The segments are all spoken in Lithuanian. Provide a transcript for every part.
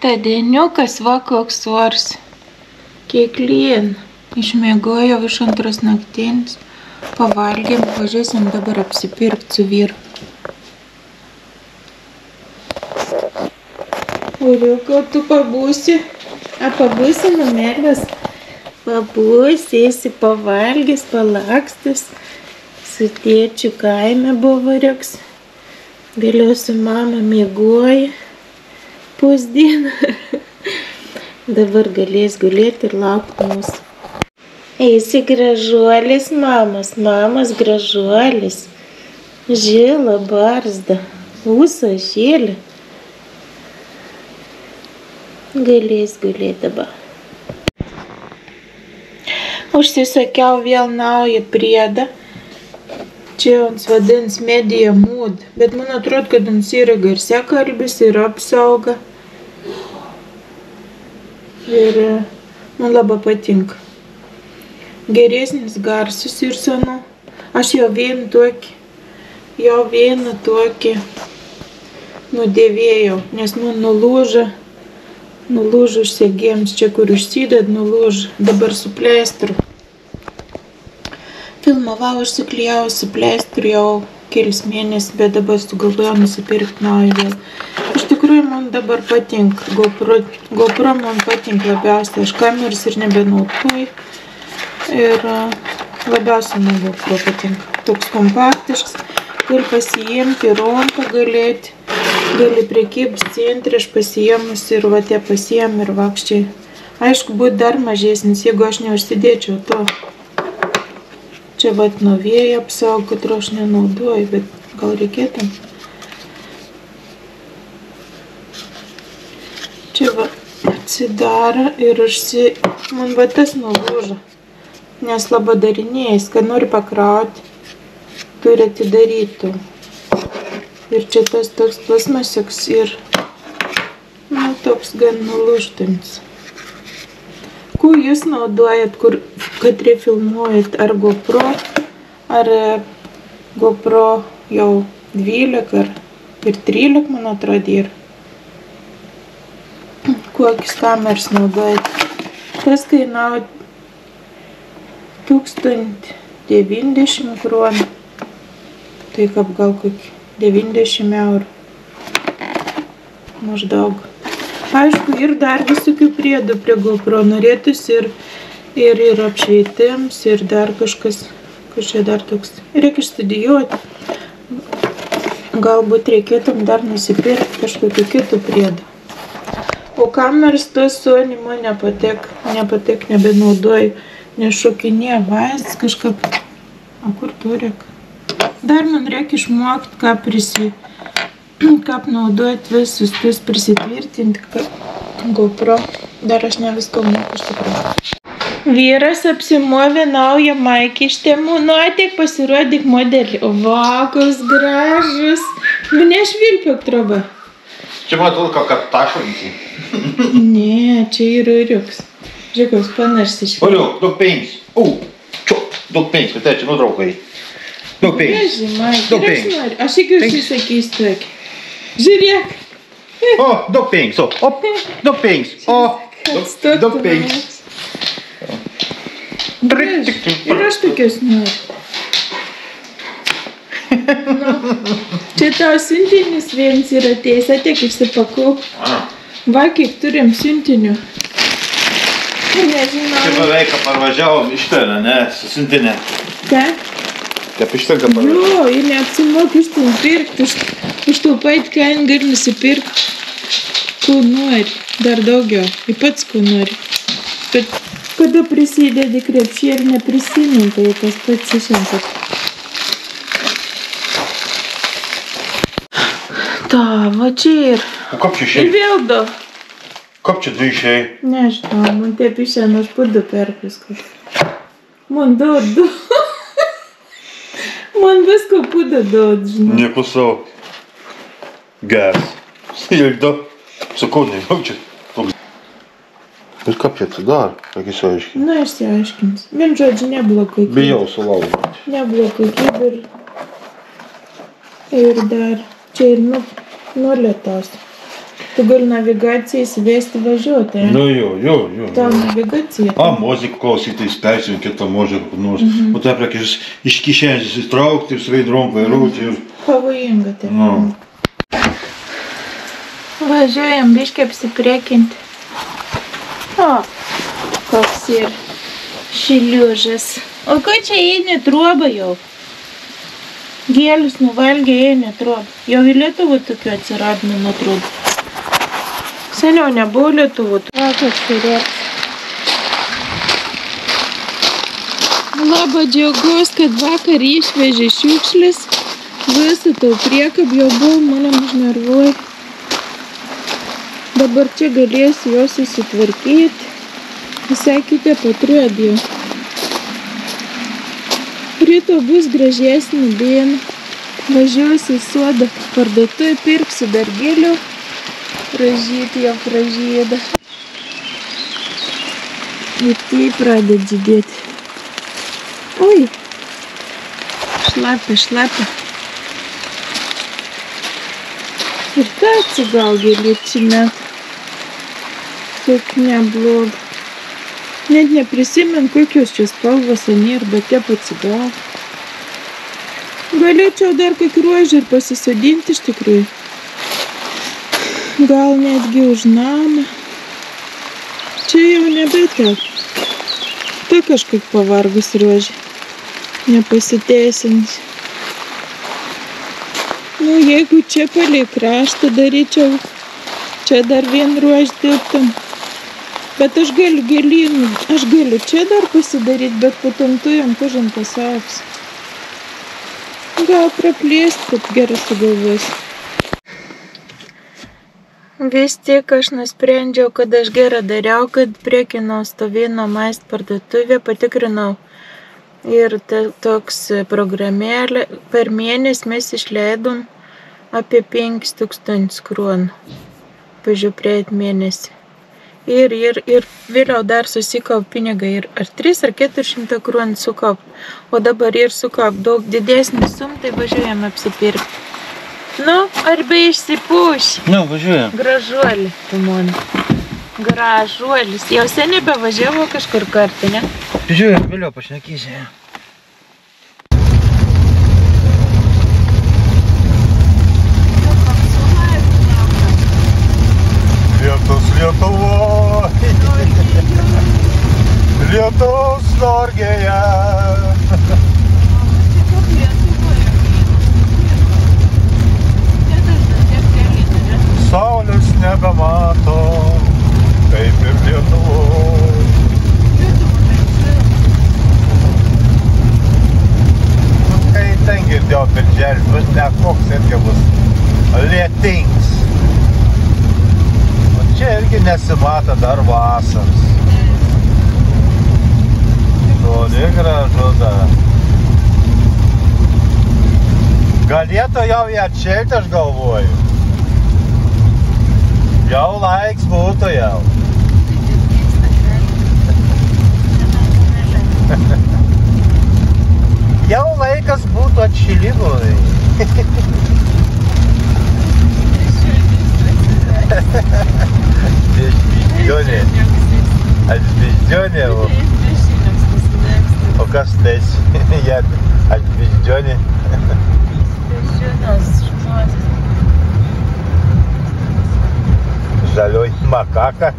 Penktadieniukas va koks svars. Kieklien. Išmiegojo iš 2 naktinis. Pavalgėm, važiuosim dabar apsipirkt su vyru. Uriuko, tu pabūsi? Pabūsi numelės? Pabūsi, esi pavalgęs, palakstis. Su tėčiu kaime buvo riuks. Vėliau su mama miegoja. Pusdieną. Dabar galės gulėti ir laukti mūsų. Eisi gražuolis, mamos gražuolis. Žila barzda, ūso žėlė. Galės gulėti dabar. Užsisakiau vėl naują priedą. Čia jis vadins Media Mood, bet man atrodo, kad jis yra garsiakalbis ir apsauga. Ir man labai patinka. Geresnis garsus ir senu. Aš jau vieną tokį nudėvėjau, nes man nulūžo užsegėms, čia kur užsided nulūžo, dabar su pleistru. Filmavau, užsiklijau su pleistru jau kelis mėnesius, bet dabar sugalvojau nusipirkti naują vėl. Iš tikrųjų, man dabar patinka GoPro man patinka labiausiai, aš kameras ir nebenaudoju. Ir labiausiai man GoPro patinka. Toks kompaktiškas, gali pasiimti, rompą galėti. Gali prekybos centre, aš pasiėmus ir va tie pasiėm ir vakščiai. Aišku, būtų dar mažesnis, jeigu aš neužsidėčiau to. Čia vat nuo vėjo apsaugo, kad aš nenaudoju, bet gal reikėtų. Čia va atsidaro ir man va tas nulūžo, nes labai darinėjais, kad nori pakrauti, turi atidaryti. Ir čia tas toks plasmasiuks ir toks gan nulūžtantis. Kuo jūs naudojat, kad refilmuojat, ar GoPro, ar GoPro jau 12 ir 13, man atrodo, ir kokius kameras naudojat. Tas kainavo 1090 kronų, tai kaip gal kokį 90 eurų. Maždaug. Aišku, ir dar visokių priedų prie GoPro norėtus ir apšvietims, ir dar kažkas čia dar toks. Reikia studijuoti. Galbūt reikėtum dar nusipirkti kažkokių kitų priedų. O kameras to Sony man nepatek, nebenaudoju, nešokinė vaizdas kažkaip. O kur to reikia? Dar man reikia išmokti, kaip naudoti visus tus prisitvirtinti, GoPro. Dar aš ne viską moku iš tikrųjų. Vyras apsimovė naują maikę iš Temu. Nu, ateik pasirodyk modelį. Va, koks gražus. Mane švilpiok troba. Čia man atrodo, kad tašolysi. Ne, čia yra riuks. Žiūrėk, panašsi švilpiok. Oliu, daug penis. Daug penis, kad čia nutraukai. Daug penis. Daug penis. Aš iki užsisakysiu tokį. Žiūrėk. O, daug penis. Daug penis. Daug penis. Ir aš tokius noriu. Čia tau siuntinis vienas yra ateis, ateik išsipakau. Va, kiek turim siuntinių. Nežinau. Čia beveik parvažiavom iš ten, ne, su siuntinė. Ką? Kaip iš ten parvažiavom. Jo, ir neapsimoki iš ten pirkti. Už to paitį kainą gali nusipirkti. Ko nori. Dar daugiau. Ir pats ko nori. Bet kada prisidedi krepšį ir neprisimint, tai tas pats išimtas. Ta, va čia ir. O kaip čia išėjai? Ir vėl du. Kaip čia du išėjai? Nežinau, man taip išėjai, aš pudu perpis kažką. Man du. Man visko pudu duot, žinau. Nieko savo. Geras. Ilgdo. Sakau, nežinau čia. Ir kaip čia atsidaro? Kaip išsiaiškinti? Na, išsiaiškins. Vien žodžiu, neblogai. Bijau sulaužyti. Neblogai kaip ir dar čia ir nulėtos. Tu gali navigaciją įsivesti važiuoti. Nu jo. Tam navigacija. A, muziką klausytis, persijunti kitą muziką, kur nors. O taip reikia iš kišenės įsitraukti ir sveidrom vairuoti. Pavojinga tai. Važiuojam biškį apsipriekinti. O, koks ir šiliužas. O ko čia eini trobą jau? Gėlius nuvalgė, eini trobą. Jau į Lietuvą tokių atsirado, man atrodo. Seniau nebuvo Lietuvų. O, koks turėt. Labai džiaugiuosi, kad vakar išvežė šiukšlis. Visą tau priekab jau buvo, mane užnervuoja. Dabar čia galėsiu jos įsitvarkyti. Visai kitą patrūdėjau. Ryto bus gražesnį dieną. Važiuosiu į sodą. Parduotuvę pirksiu dar gėlių. Pražyti jau pražyda. Ir tai pradeda žydėti. Oi. Šlapia. Ir tą atsigal gėlyčių metų. Tik neblog. Net neprisimenu, kokios čia spalvos anie ir bet jie atsigal. Galėčiau dar kokį ruožį ir pasisodinti iš tikrųjų. Gal netgi už namą. Čia jau nebetep. Tai kažkaip pavargus ruožį. Nepasiteisins. Nu, jeigu čia palei kraštą daryčiau, čia dar vien ruožį dirbtam. Bet aš galiu gėlynų. Aš galiu čia dar pasidaryti, bet potom tu jam kažin pasauks. Gal praplėsti, kad gerai sugalvosi. Vis tik aš nusprendžiau, kad aš gerą dariau, kad priekinau stovino maist parduotuvę, patikrinau. Ir toks programėlė, per mėnesį mes išleidom apie 5000 kronų. Pažiūrėt mėnesį. Ir vėliau dar susikaup pinigai ir ar 3 ar 400 kronų sukaup. O dabar ir sukaup daug didesnį sum, tai važiuojam apsipirkti. Nu, arba išsipūš. Nu, važiuojam. Gražuolį, tu man. Gražuolis. Jau seniai bevažiavo kažkur kartą, ne? Žiūrėjom, vėliau pašnekysi. Lietus Lietuvoj. Lietus Norgėje. Saulės nebemato, kaip ir Lietuvoj. Kai ten girdėjau birželis, bus ne koks irgi bus lietings. O čia irgi nesimata dar vasaros. Toli gražu dar. Galėtų jau į atšilti, aš galvoju. Jau laiks būtų jau. Jau laikas būtų atšilimui. Beždžionė. Atbeždžionė. O kas tai? Atbeždžionė. Beždžionės žmonės. Žalioj makaka.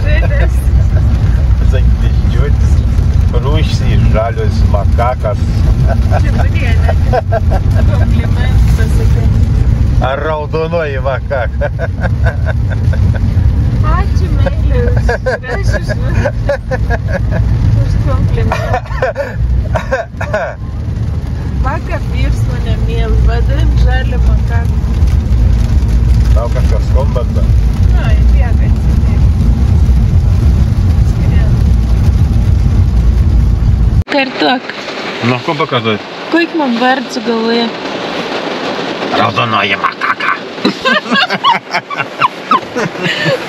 Žalės. Sak beždžiotis. Rūšys žalios makakas. Čia būdėlė. Komplimentų pasakyti. Ar raudonoji makaka? Ačiū, meilė. Už komplimentą. Vakar vyrs mane mėl. Vadin žalį makaką. Tau kažkas kombanda. Ai, bėga. Kartuok. Nu, ko pakartot? Koik man vardų sugalvoja? Raudonoji makaka.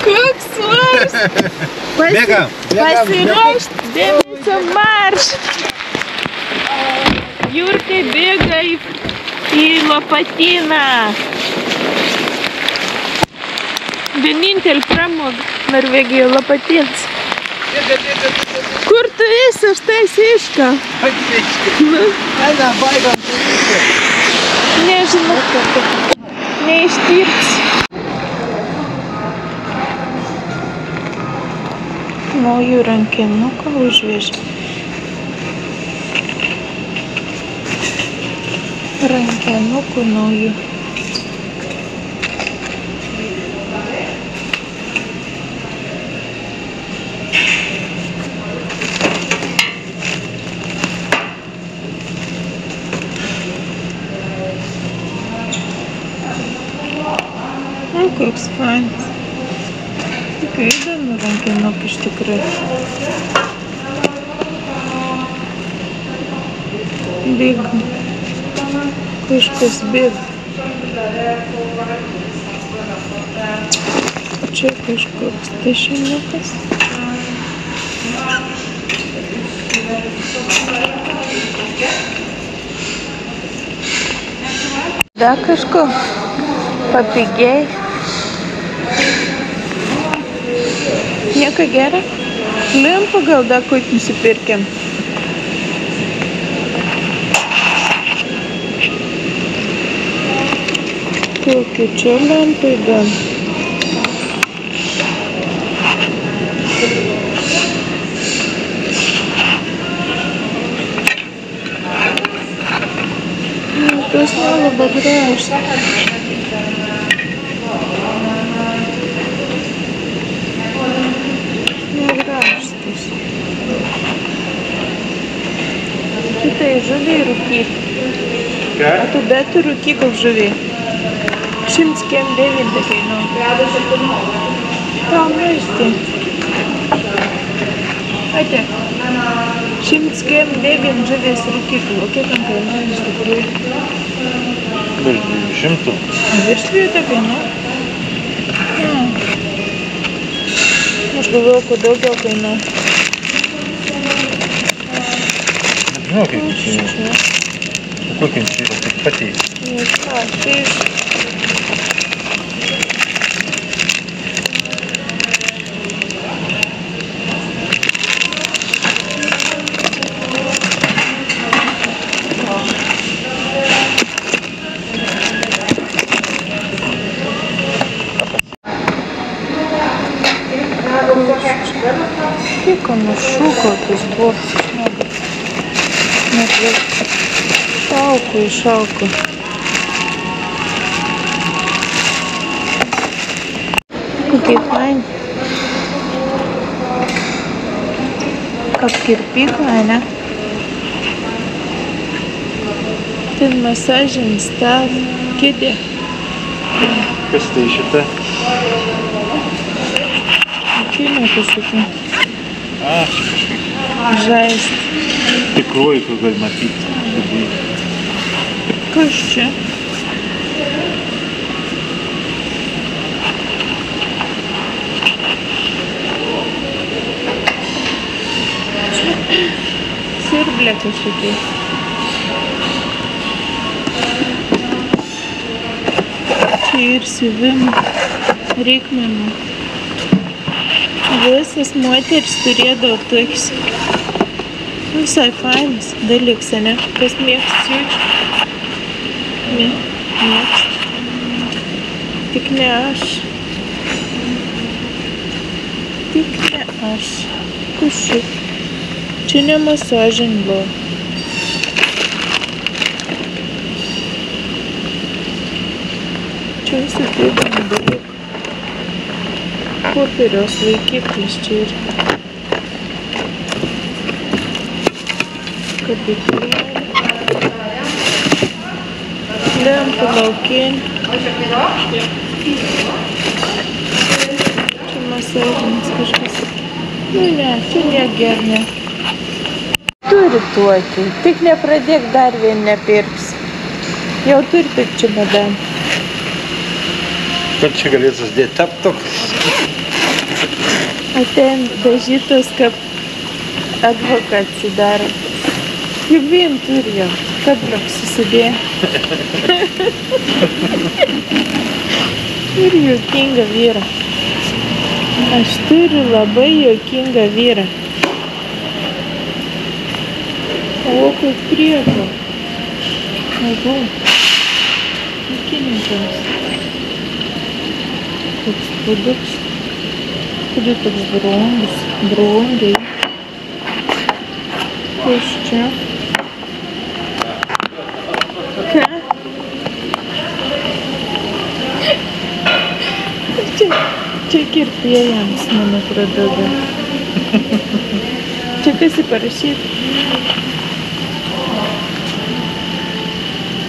Koks svars? Bėgam. Pasiruošt, dėmesio marš. Jurkai bėga į Lopatiną. Vienintelį pramogą Norvegijoje lapatins. Kur tu esi? Aš tai Siška. Aina, baigam. Nežinau, kad neištirps. Naujų rankinuką užvežė. Rankinukų naujų. Koks fainas. Tik įdomu rankinuk iš tikrųjų. Big. Kažkas big. Čia kažkoks tušinukas. Da kažko papigiai. Nieko gero. Lempą gal dar kokį nusipirkėm. Kokį čia lempą įdam. Tas nelabai gražus. Tai žuviai rūkyt. Ką? A tu tu rūkyk kaip žuviai. 109 kainuoja. Tam maisti. Ate. 109 žuvies rūkyklų. O kiek tam kainuoja iš tikrųjų? Virš 200. Virš 200 kainuoja? Aš galvoju, kad daugiau kainuoja. Nu, kaip čia yra. Kokia čia yra, tik patys. Ką, fiš. Kiek nušūkautis borsis. Šauku. Kokie faini. Kaip kirpykla, ne? Ten masažinis stalas. Kėdė. Kas tai šita? Kinai kažkokia. A, čia kažkaip. Žaist. Tikroji, kur gali matyti. Kas čia? Siurblė kažkokia. Čia ir siuvimų reikmenų. Visas moteris turėdavo tokius. Visai fainas dalyks, ne? Kas mėgst siūčių? Mėgst. Tik ne aš. Kušiuk. Čia ne masažin buvo. Čia visų įdomu dalykų. Popieriaus laikiklis čia ir. Kapitulėlė. Lempų laukinį. Čia masažinis kažkas. Nu ne, čia negerne. Turi tokį. Tik nepradėk dar vien nepirks. Jau turi taip čia madam. Kur čia galės susidėti taptoks? A ten dažytos, kaip advokacija daro. Juk vien turi jau. Kabliok susidėjo. Ir juokingą vyrą. Aš turiu labai juokingą vyrą. O, kaip prieko. Oho. Ūkininkams. Toks puduks. Kodėl toks brangus? Brangiai. Kas čia? Ką? Čia kirpėjams, man atrodo. Čia kas įparašyt?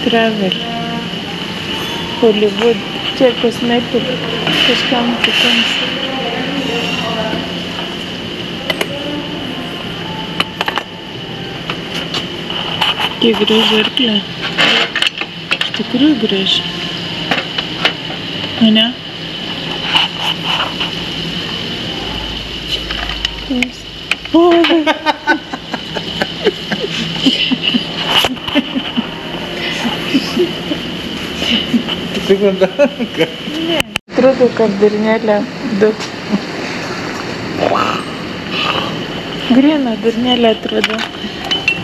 Travel. Hollywood. Čia kosmetik. Kažkam kitams. Kiek graži arklė. Iš tikrųjų graži. Ane? Kas? O! Sekundanka. Ne. Atrodo, kad durnelė du. Grina durnelė atrodo.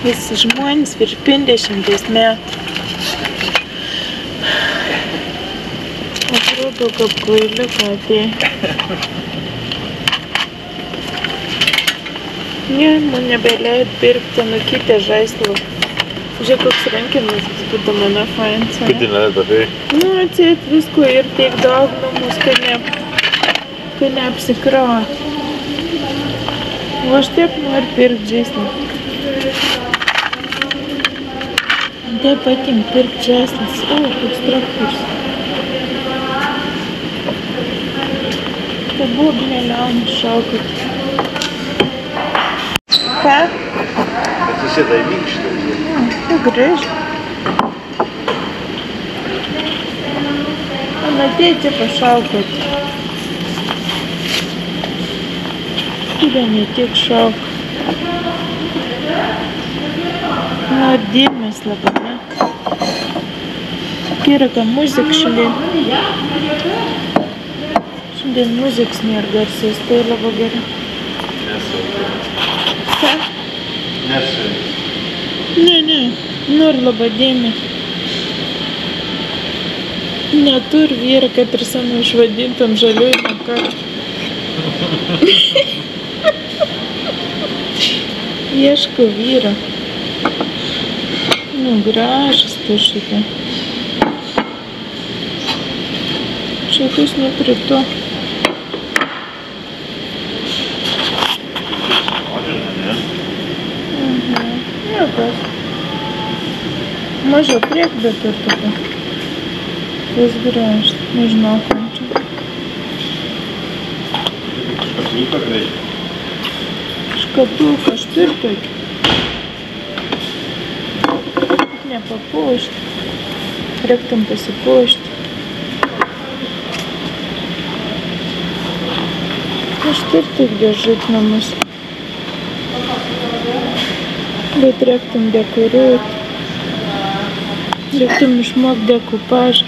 Visi žmonės virš 50 metų. Atrodo, kaip kvailiuką atėjo. Ne, man nebeleid pirkti nukitę žaislų. Žiūrėk, koks rankinas būtų mano fainas. Pati neleido, hei. Nu, atseit visko ir tiek daug namus, kad neapsikrauja. O aš taip noriu pirkti žaislą. Taip patink pirkti žaislas. O, koks traktorius. Tai buvo gneliaunis šaukit. Ką? Atsisėda į minkštą. Tai graži. Man atėti pašaukit. Kuda ne tiek šauk. Nori dėmes labai, ne? Kiraka muzika šiandien. Šiandien muzikas nėra garsiais, tai labai gerai. Ką? Nesu. Ne, nori labai dėmes. Neturi vyra, kad ir senu išvadintam žaliuoju makar. Ieškau vyra. Nu, gražas tu šitą. Šitas neprito. Jokas. Mažo priek, bet ir tokia. Tas gražas. Nežinau, kam čia. Škatulka greitai. Škatulka, aš turiu tokį. Nepapuošti. Reiktam pasipuošti. Aš turiu tik dėžut namus. Bet reiktam dekoruoti. Reiktam išmokti dekupažą.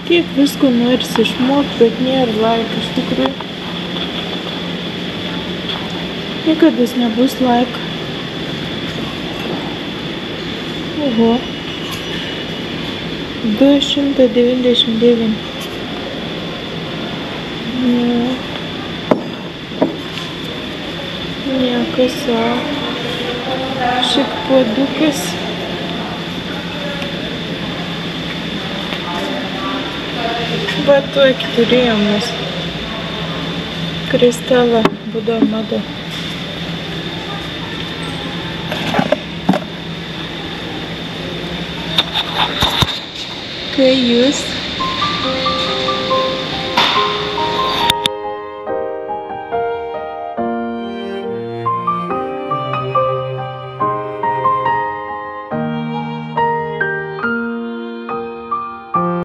Kiek visko norisi išmokti, bet nėra laiko, iš tikrųjų. Niekada nebus laiko. Oho. 299. Niekas savo. Šiek puodukas. Va tokį turėjom mes. Kristalą būdavo mada. Kai jūs